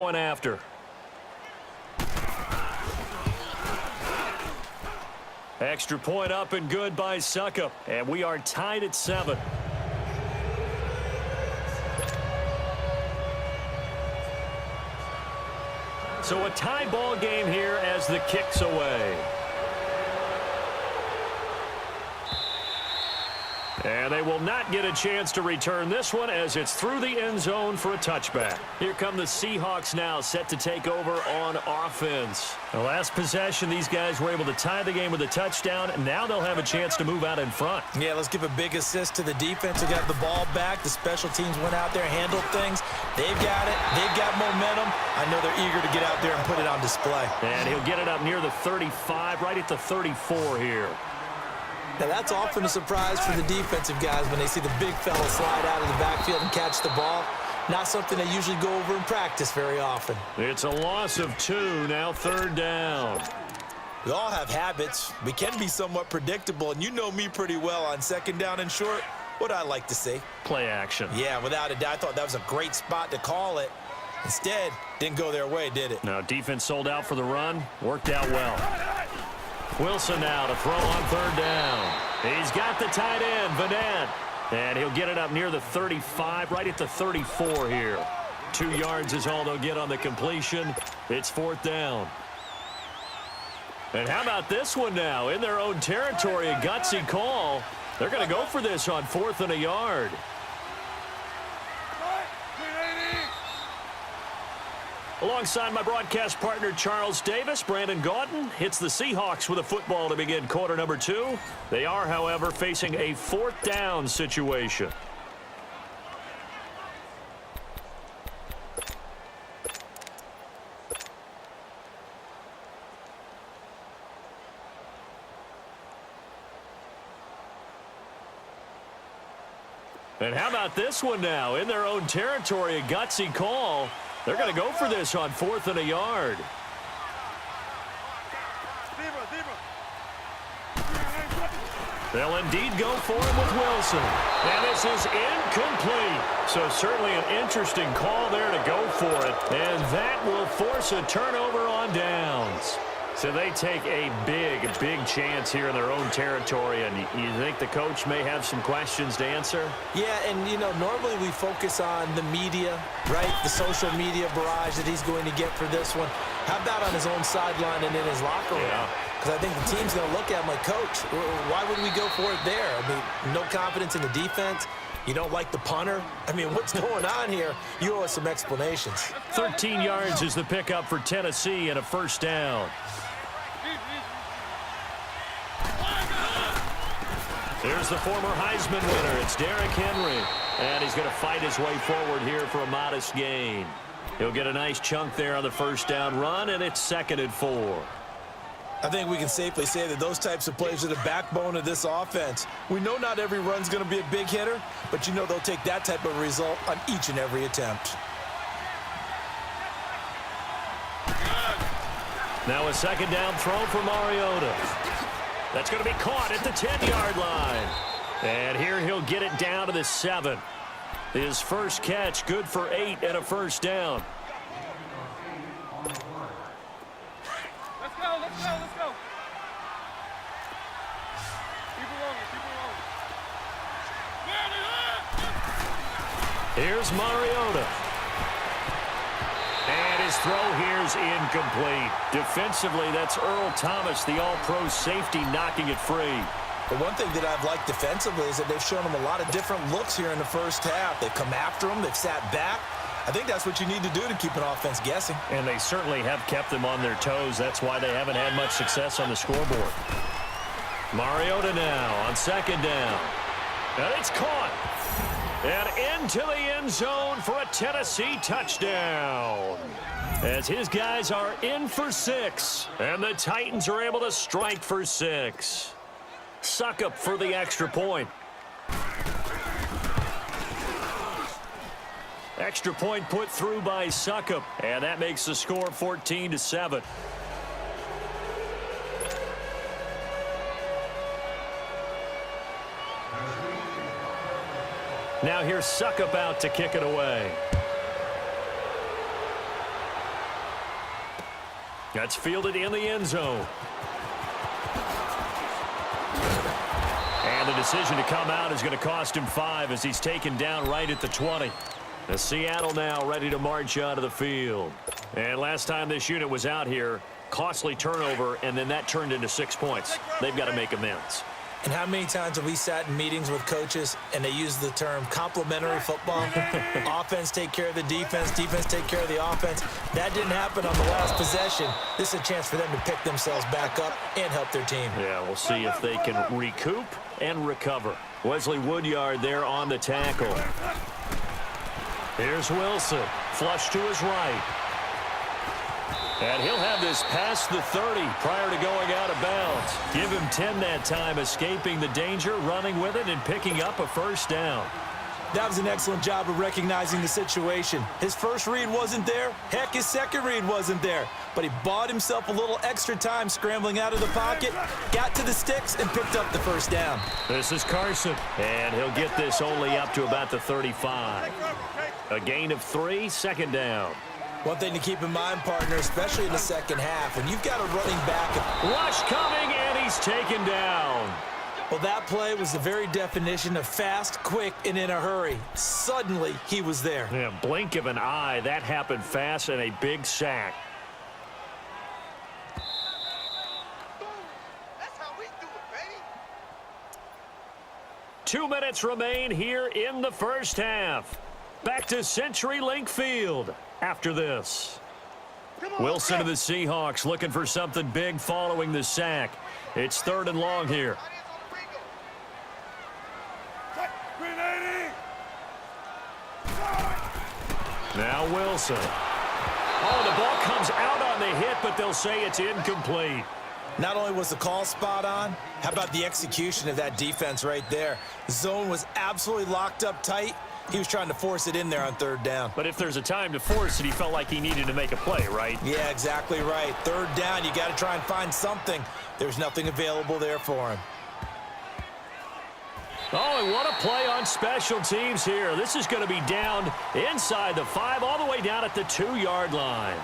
Going after. Extra point up and good by Suckup. And we are tied at 7. So a tie ball game here as the kick's away. And they will not get a chance to return this one as it's through the end zone for a touchback. Here come the Seahawks now, set to take over on offense. The last possession, these guys were able to tie the game with a touchdown, and now they'll have a chance to move out in front. Yeah, let's give a big assist to the defense who got the ball back. The special teams went out there, handled things. They've got it. They've got momentum. I know they're eager to get out there and put it on display. And he'll get it up near the 35, right at the 34 here. Now, that's often a surprise for the defensive guys when they see the big fella slide out of the backfield and catch the ball. Not something they usually go over in practice very often. It's a loss of 2, now 3rd down. We all have habits. We can be somewhat predictable, and you know me pretty well on 2nd down and short. What I like to see? Play action. Yeah, without a doubt. I thought that was a great spot to call it. Instead, didn't go their way, did it? Now, defense sold out for the run. Worked out well. Wilson now to throw on 3rd down. He's got the tight end, Vanette. And he'll get it up near the 35, right at the 34 here. 2 yards is all they'll get on the completion. It's 4th down. And how about this one now? In their own territory, a gutsy call. They're going to go for this on 4th and a yard. Alongside my broadcast partner, Charles Davis, Brandon Gaudin hits the Seahawks with a football to begin quarter number 2. They are, however, facing a 4th down situation. And how about this one now? In their own territory, a gutsy call. They're going to go for this on 4th and a yard. They'll indeed go for him with Wilson. And this is incomplete. So certainly an interesting call there to go for it. And that will force a turnover on downs. So they take a big chance here in their own territory. And you think the coach may have some questions to answer? Yeah, and, you know, normally we focus on the media, right? The social media barrage that he's going to get for this one. How about on his own sideline and in his locker room? Yeah. Because I think the team's going to look at him like, Coach, why would we go for it there? I mean, no confidence in the defense. You don't like the punter? I mean, what's going on here? You owe us some explanations. 13 yards is the pickup for Tennessee and a 1st down. Here's the former Heisman winner. It's Derrick Henry. And he's going to fight his way forward here for a modest gain. He'll get a nice chunk there on the 1st down run, and it's 2nd and 4. I think we can safely say that those types of plays are the backbone of this offense. We know not every run's going to be a big hitter, but you know they'll take that type of result on each and every attempt. Now a 2nd down throw for Mariota. That's going to be caught at the 10-yard line. And here he'll get it down to the 7. His first catch, good for 8 and a 1st down. Let's go. Keep it rolling. Here's Mariota. And his throw here's incomplete. Defensively, that's Earl Thomas, the all-pro safety, knocking it free. But one thing that I've liked defensively is that they've shown him a lot of different looks here in the 1st half. They've come after him. They've sat back. I think that's what you need to do to keep an offense guessing. And they certainly have kept them on their toes. That's why they haven't had much success on the scoreboard. Mariota now on 2nd down. And it's caught. And into the end zone for a Tennessee touchdown. As his guys are in for 6. And the Titans are able to strike for 6. Suckup for the extra point. Extra point put through by Suckup. And that makes the score 14-7. Now here's Suckup out to kick it away. That's fielded in the end zone. And the decision to come out is going to cost him 5 as he's taken down right at the 20. The Seattle now ready to march onto the field. And last time this unit was out here, costly turnover, and then that turned into 6 points. They've got to make amends. And how many times have we sat in meetings with coaches and they use the term complementary football? Offense take care of the defense, defense take care of the offense. That didn't happen on the last possession. This is a chance for them to pick themselves back up and help their team. Yeah, we'll see if they can recoup and recover. Wesley Woodyard there on the tackle. Here's Wilson, flush to his right. And he'll have this past the 30 prior to going out of bounds. Give him 10 that time, escaping the danger, running with it, and picking up a first down. That was an excellent job of recognizing the situation. His first read wasn't there. Heck, his second read wasn't there. But he bought himself a little extra time scrambling out of the pocket, got to the sticks, and picked up the first down. This is Carson, and he'll get this only up to about the 35. A gain of 3, second down. One thing to keep in mind, partner, especially in the second half, when you've got a running back. Rush coming, and he's taken down. Well, that play was the very definition of fast, quick, and in a hurry. Suddenly, he was there. Yeah, blink of an eye. That happened fast, and a big sack. That's how we do it, baby. 2 minutes remain here in the first half. Back to CenturyLink Field after this. Wilson of the Seahawks looking for something big following the sack. It's 3rd and long here. Now Wilson. Oh, the ball comes out on the hit, but they'll say it's incomplete. Not only was the call spot on, how about the execution of that defense right there? The zone was absolutely locked up tight. He was trying to force it in there on 3rd down. But if there's a time to force it, he felt like he needed to make a play, right? Yeah, exactly right. 3rd down, you got to try and find something. There's nothing available there for him. Oh, and what a play on special teams here. This is going to be down inside the 5, all the way down at the 2-yard line.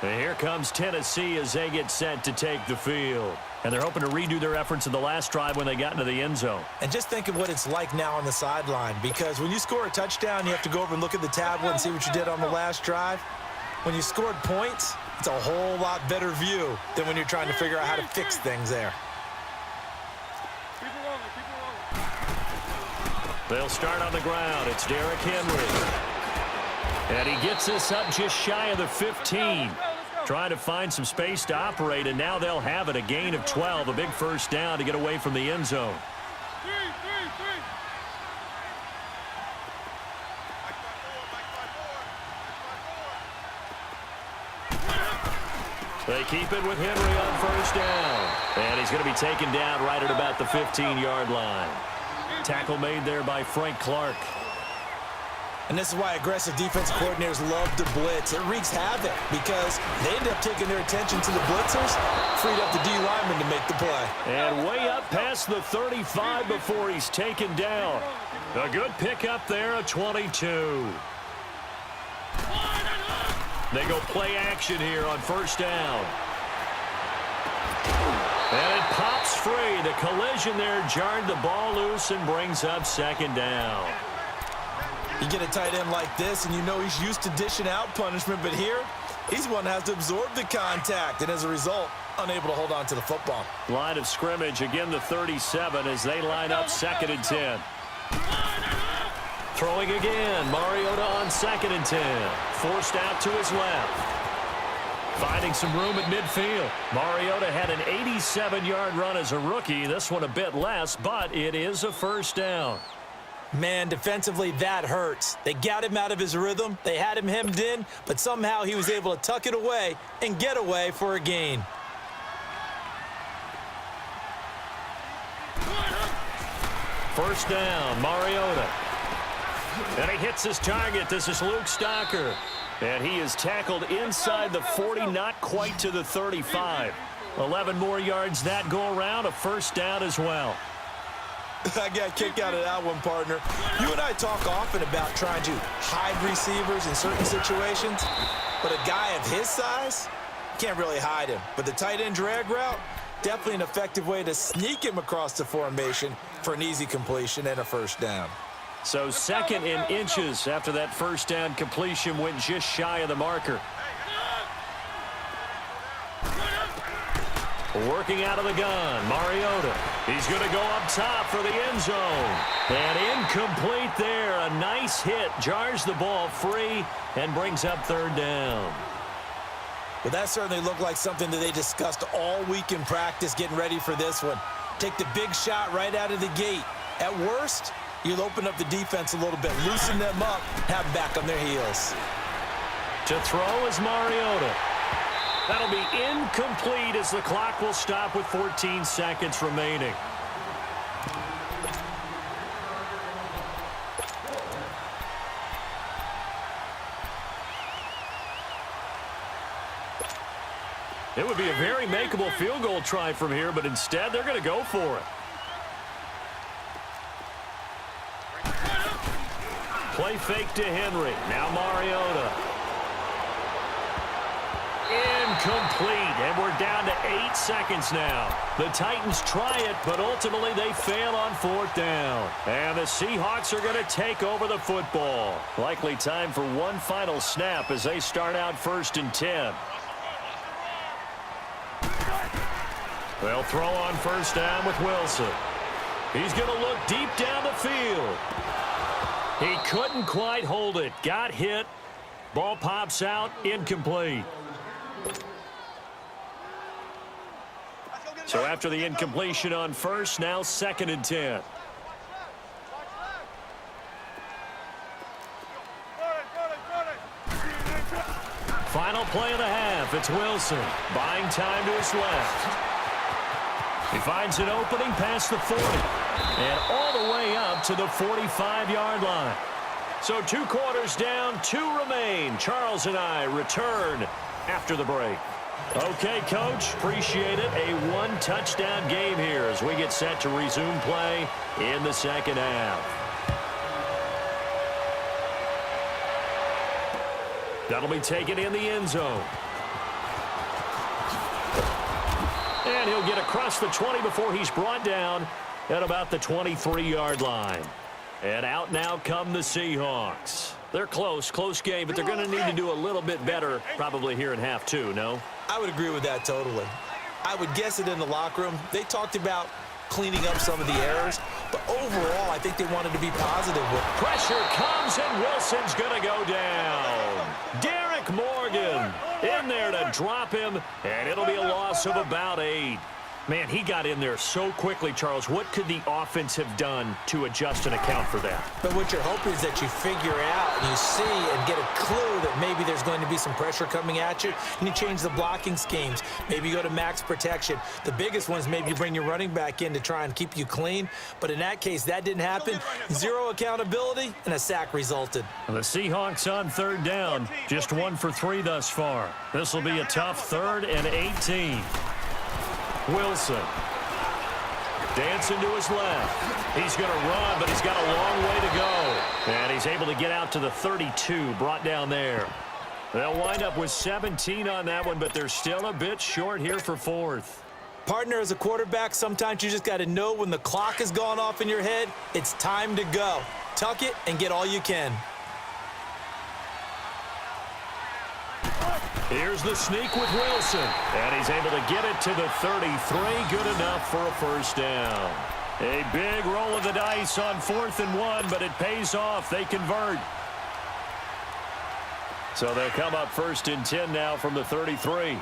And here comes Tennessee as they get set to take the field. And they're hoping to redo their efforts in the last drive when they got into the end zone. And just think of what it's like now on the sideline, because when you score a touchdown, you have to go over and look at the tablet and see what you did on the last drive. When you scored points, it's a whole lot better view than when you're trying to figure out how to fix things there. Keep it rolling, keep it rolling. They'll start on the ground. It's Derrick Henry. And he gets this up just shy of the 15. Trying to find some space to operate, and now they'll have it. A gain of 12, a big first down to get away from the end zone. They keep it with Henry on first down. And he's going to be taken down right at about the 15-yard line. Tackle made there by Frank Clark. And this is why aggressive defensive coordinators love to blitz. It wreaks havoc because they end up taking their attention to the blitzers, freed up the D lineman to make the play. And way up past the 35 before he's taken down. A good pickup there, a 22. They go play action here on first down. And it pops free. The collision there jarred the ball loose and brings up second down. You get a tight end like this, and you know he's used to dishing out punishment, but here, he's the one that has to absorb the contact, and as a result, unable to hold on to the football. Line of scrimmage, again the 37 as they line up 2nd and 10. Throwing again, Mariota on 2nd and 10. Forced out to his left. Finding some room at midfield. Mariota had an 87-yard run as a rookie. This one a bit less, but it is a first down. Man, defensively, that hurts. They got him out of his rhythm. They had him hemmed in, but somehow he was able to tuck it away and get away for a gain. First down, Mariota. And he hits his target. This is Luke Stocker. And he is tackled inside the 40, not quite to the 35. 11 more yards that go around, a first down as well. I got a kick out of that one, partner. You and I talk often about trying to hide receivers in certain situations, but a guy of his size can't really hide him. But the tight end drag route, definitely an effective way to sneak him across the formation for an easy completion and a first down. So 2nd in inches after that first down completion went just shy of the marker. Working out of the gun, Mariota. He's going to go up top for the end zone. And incomplete there. A nice hit. Jars the ball free and brings up 3rd down. Well, that certainly looked like something that they discussed all week in practice getting ready for this one. Take the big shot right out of the gate. At worst, you'll open up the defense a little bit, loosen them up, have them back on their heels. To throw is Mariota. That'll be incomplete as the clock will stop with 14 seconds remaining. It would be a very makeable field goal try from here, but instead they're going to go for it. Play fake to Henry. Now Mariota. Incomplete, and we're down to 8 seconds now. The Titans try it, but ultimately they fail on 4th down. And the Seahawks are going to take over the football. Likely time for one final snap as they start out 1st and 10. They'll throw on 1st down with Wilson. He's going to look deep down the field. He couldn't quite hold it. Got hit. Ball pops out. Incomplete. So after the incompletion on 1st, now 2nd and 10. Final play of the half. It's Wilson. Buying time to his left. He finds an opening past the 40. And all the way up to the 45-yard line. So 2 quarters down, 2 remain. Charles and I return after the break. Okay, Coach, appreciate it. A 1-touchdown game here as we get set to resume play in the 2nd half. That'll be taken in the end zone. And he'll get across the 20 before he's brought down at about the 23-yard line. And out now come the Seahawks. They're close game, but they're going to need to do a little bit better probably here in half 2, no? I would agree with that totally. I would guess it in the locker room. They talked about cleaning up some of the errors, but overall, I think they wanted to be positive with it. Pressure comes, and Wilson's going to go down. Derek Morgan in there to drop him, and it'll be a loss of about 8. Man, he got in there so quickly, Charles. What could the offense have done to adjust and account for that? But what you're hoping is that you figure out and you see and get a clue that maybe there's going to be some pressure coming at you, and you change the blocking schemes. Maybe you go to max protection. The biggest one is maybe you bring your running back in to try and keep you clean. But in that case, that didn't happen. 0 accountability, and a sack resulted. The Seahawks on 3rd down. Just 1 for 3 thus far. This will be a tough 3rd and 18. Wilson. Dancing to his left. He's going to run, but he's got a long way to go. And he's able to get out to the 32, brought down there. They'll wind up with 17 on that one, but they're still a bit short here for 4th. Partner, as a quarterback, sometimes you just got to know when the clock has gone off in your head, it's time to go. Tuck it and get all you can. Here's the sneak with Wilson, and he's able to get it to the 33. Good enough for a first down. A big roll of the dice on 4th and 1, but it pays off. They convert. So they'll come up 1st and 10 now from the 33.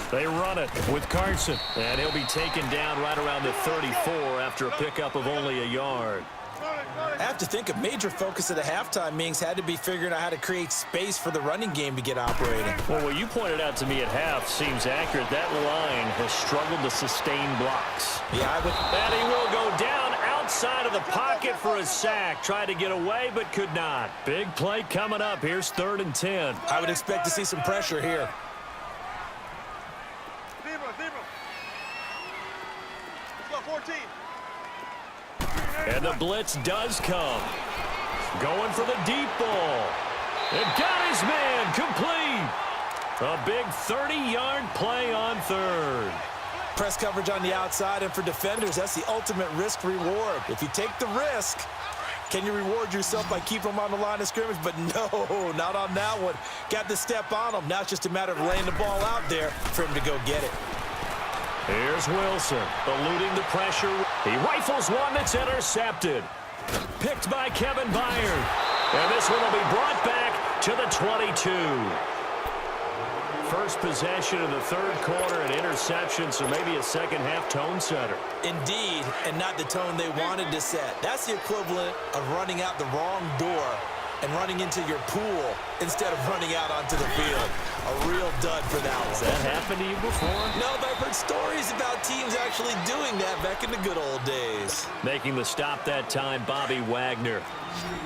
They run it with Carson, and he'll be taken down right around the 34 after a pickup of only a yard. I have to think a major focus of the halftime meetings had to be figuring out how to create space for the running game to get operating. Well, what you pointed out to me at half seems accurate. That line has struggled to sustain blocks. Yeah, I would. And he will go down outside of the pocket for a sack. Tried to get away, but could not. Big play coming up. Here's 3rd and 10. I would expect to see some pressure here. Let's go, 14. And the blitz does come. Going for the deep ball. And got his man complete. A big 30-yard play on third. Press coverage on the outside, and for defenders, that's the ultimate risk-reward. If you take the risk, can you reward yourself by keeping them on the line of scrimmage? But no, not on that one. Got to step on them. Now it's just a matter of laying the ball out there for him to go get it. Here's Wilson, eluding the pressure. He rifles one that's intercepted. Picked by Kevin Byard. And this one will be brought back to the 22. First possession of the third quarter, an interception, so maybe a second-half tone setter. Indeed, and not the tone they wanted to set. That's the equivalent of running out the wrong door and running into your pool instead of running out onto the field. A real dud for that one. Has that happened to you before? No, but I've heard stories about teams actually doing that back in the good old days. Making the stop that time, Bobby Wagner.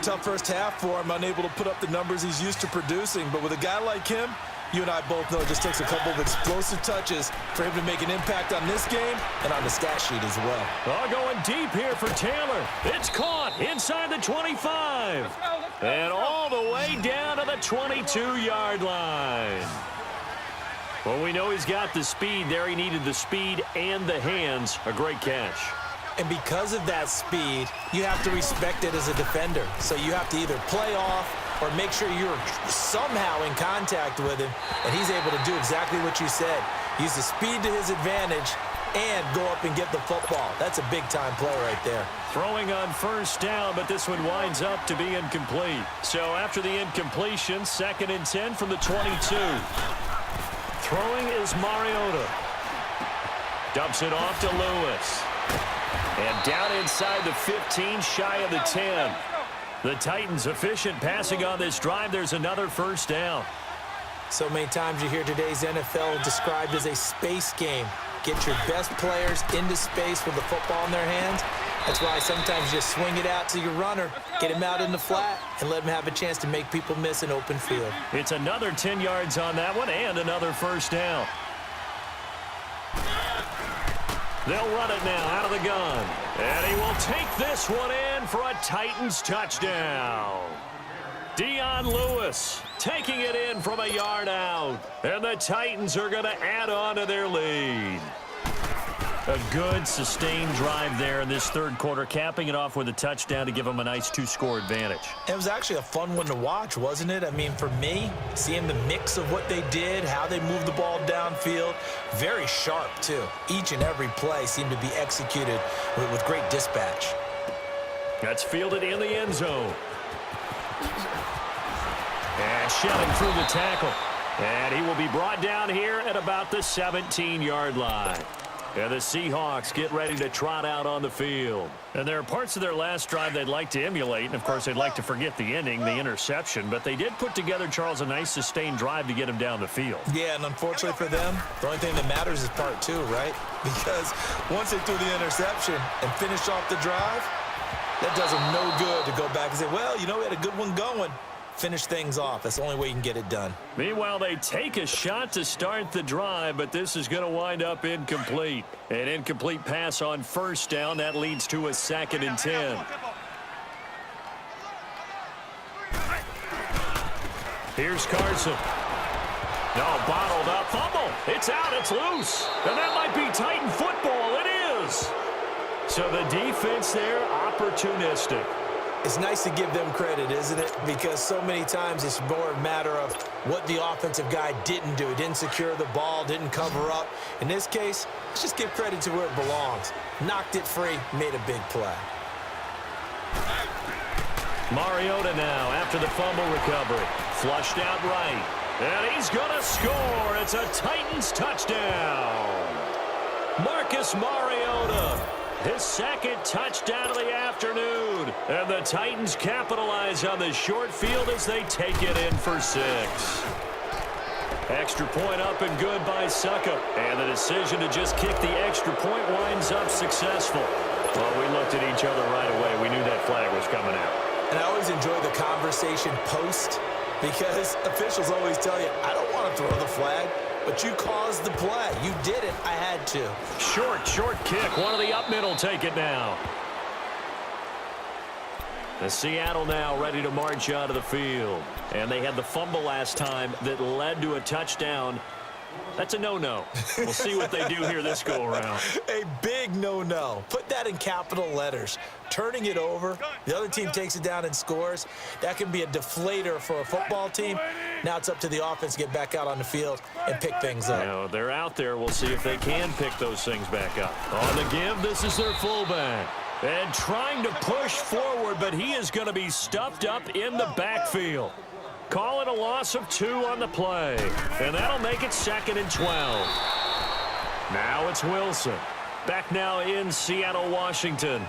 Tough first half for him, unable to put up the numbers he's used to producing. But with a guy like him, you and I both know it just takes a couple of explosive touches for him to make an impact on this game and on the stat sheet as well. Oh, going deep here for Taylor. It's caught inside the 25. And all the way down to the 22-yard line. Well, we know he's got the speed there. He needed the speed and the hands. A great catch. And because of that speed, you have to respect it as a defender. So you have to either play off or make sure you're somehow in contact with him, and he's able to do exactly what you said. Use the speed to his advantage and go up and get the football. That's a big-time play right there. Throwing on first down, but this one winds up to be incomplete. So after the incompletion, 2nd and 10 from the 22. Throwing is Mariota. Dumps it off to Lewis. And down inside the 15, shy of the 10. The Titans efficient passing on this drive. There's another first down. So many times you hear today's NFL described as a space game. Get your best players into space with the football in their hands. That's why sometimes you just swing it out to your runner, get him out in the flat, and let him have a chance to make people miss an open field. It's another 10 yards on that one and another first down. They'll run it now out of the gun. And he will take this one in for a Titans touchdown. Dion Lewis taking it in from a yard out. And the Titans are going to add on to their lead. A good, sustained drive there in this third quarter, capping it off with a touchdown to give them a nice 2-score advantage. It was actually a fun one to watch, wasn't it? I mean, for me, seeing the mix of what they did, how they moved the ball downfield, very sharp, too. Each and every play seemed to be executed with great dispatch. That's fielded in the end zone. And shelling through the tackle. And he will be brought down here at about the 17-yard line. And the Seahawks get ready to trot out on the field. And there are parts of their last drive they'd like to emulate. And, of course, they'd like to forget the ending, the interception. But they did put together, Charles, a nice sustained drive to get him down the field. Yeah, and unfortunately for them, the only thing that matters is part 2, right? Because once they threw the interception and finished off the drive, that does them no good to go back and say, well, you know, we had a good one going. Finish things off. That's the only way you can get it done. Meanwhile, they take a shot to start the drive, but this is going to wind up incomplete. An incomplete pass on first down. That leads to a 2nd and 10. Here's Carson. No, bottled up. Fumble. It's out. It's loose. And that might be Titan football. It is. So the defense there, opportunistic. It's nice to give them credit, isn't it? Because so many times it's more a matter of what the offensive guy didn't do. Didn't secure the ball, didn't cover up. In this case, let's just give credit to where it belongs. Knocked it free, made a big play. Mariota now after the fumble recovery. Flushed out right. And he's going to score. It's a Titans touchdown. Marcus Mariota. His 2nd touchdown of the afternoon. And the Titans capitalize on the short field as they take it in for 6. Extra point up and good by Suckup. And the decision to just kick the extra point winds up successful. Well, we looked at each other right away. We knew that flag was coming out. And I always enjoy the conversation post because officials always tell you, I don't want to throw the flag. But you caused the play. You did it. I had to. Short kick. One of the up middle take it now. The Seattle now ready to march out of the field. And they had the fumble last time that led to a touchdown. That's a no-no. We'll see what they do here this go-around. A big no-no. Put that in capital letters. Turning it over, the other team takes it down and scores. That can be a deflator for a football team. Now it's up to the offense to get back out on the field and pick things up. Now, they're out there. We'll see if they can pick those things back up. On the give, this is their fullback. And trying to push forward, but he is going to be stuffed up in the backfield. Call it a loss of 2 on the play. And that'll make it 2nd and 12. Now it's Wilson. Back now in Seattle, Washington.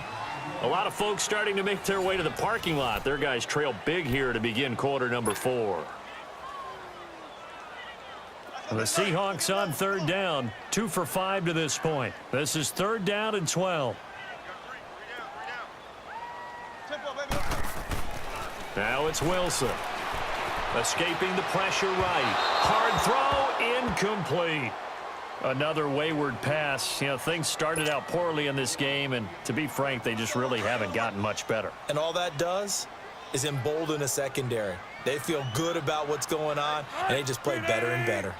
A lot of folks starting to make their way to the parking lot. Their guys trail big here to begin quarter number 4. The Seahawks on 3rd down. 2 for 5 to this point. This is 3rd down and 12. Now it's Wilson. Escaping the pressure right. Hard throw, incomplete. Another wayward pass. You know, things started out poorly in this game, and to be frank, they just really haven't gotten much better. And all that does is embolden a secondary. They feel good about what's going on, and they just play better and better.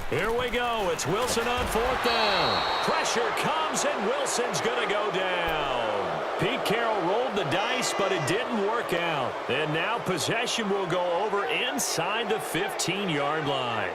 Here we go. It's Wilson on 4th down. Pressure comes, and Wilson's going to go down. Pete Carroll rolled the dice, but it didn't work out. And now possession will go over inside the 15-yard line.